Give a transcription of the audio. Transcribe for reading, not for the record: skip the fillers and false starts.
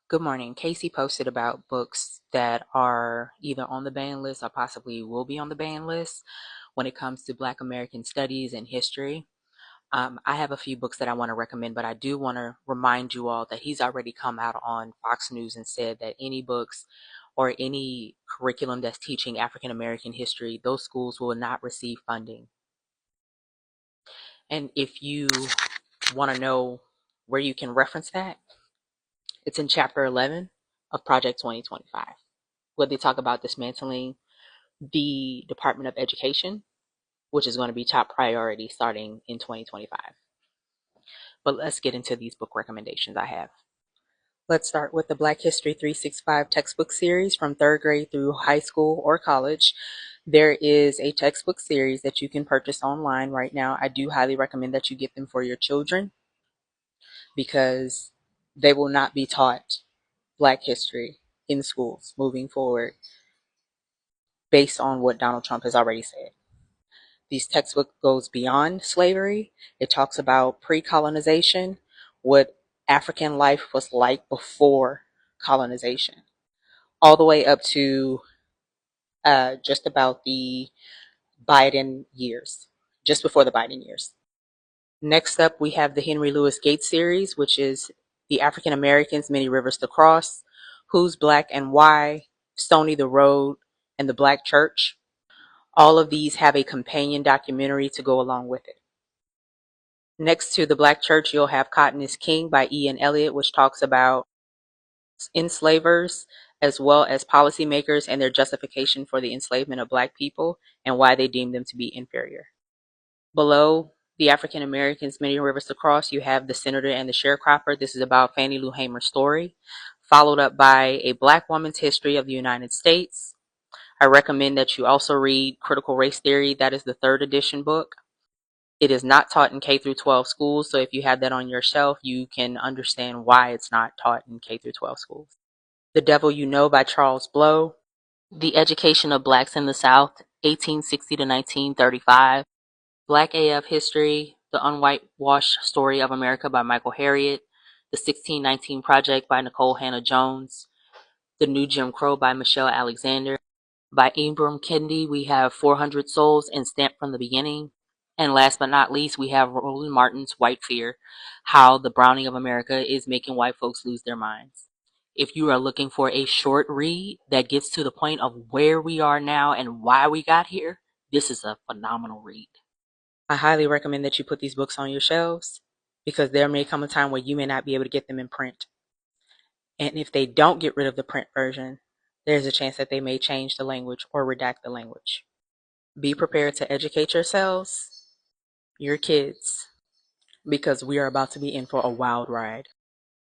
Good morning. Casey posted about books that are either on the ban list or possibly will be on the ban list when it comes to Black American studies and history. I have a few books that I want to recommend, but I do want to remind you all that he's already come out on Fox News and said that any books or any curriculum that's teaching African American history, those schools will not receive funding. And if you want to know where you can reference that, it's in chapter 11 of Project 2025, where they talk about dismantling the Department of Education, which is going to be top priority starting in 2025. But let's get into these book recommendations I have. Let's start with the Black History 365 textbook series from third grade through high school or college. There is a textbook series that you can purchase online right now. I do highly recommend that you get them for your children because they will not be taught Black history in schools moving forward based on what Donald Trump has already said. These textbook goes beyond slavery. It talks about pre-colonization, what African life was like before colonization, all the way up to just about the Biden years, just before the Biden years. Next up, we have the Henry Louis Gates series, which is the African Americans, Many Rivers to Cross, Who's Black and Why, Stony the Road, and the Black Church. All of these have a companion documentary to go along with it. Next to the Black Church, you'll have Cotton is King by Ian Eliot, which talks about enslavers as well as policymakers and their justification for the enslavement of Black people and why they deem them to be inferior. Below the African Americans, Many Rivers to Cross, you have The Senator and the Sharecropper. This is about Fannie Lou Hamer's story, followed up by A Black Woman's History of the United States. I recommend that you also read Critical Race Theory. That is the third edition book. It is not taught in K through 12 schools, so if you have that on your shelf, you can understand why it's not taught in K through 12 schools. The Devil You Know by Charles Blow. The Education of Blacks in the South, 1860 to 1935. Black AF History, The Unwhitewashed Story of America by Michael Harriot. The 1619 Project by Nicole Hannah-Jones. The New Jim Crow by Michelle Alexander. By Ibram Kendi, we have 400 Souls and Stamped from the Beginning. And last but not least, we have Roland Martin's White Fear, How the Browning of America is Making White Folks Lose Their Minds. If you are looking for a short read that gets to the point of where we are now and why we got here, this is a phenomenal read. I highly recommend that you put these books on your shelves because there may come a time where you may not be able to get them in print. And if they don't get rid of the print version, there's a chance that they may change the language or redact the language. Be prepared to educate yourselves, your kids, because we are about to be in for a wild ride.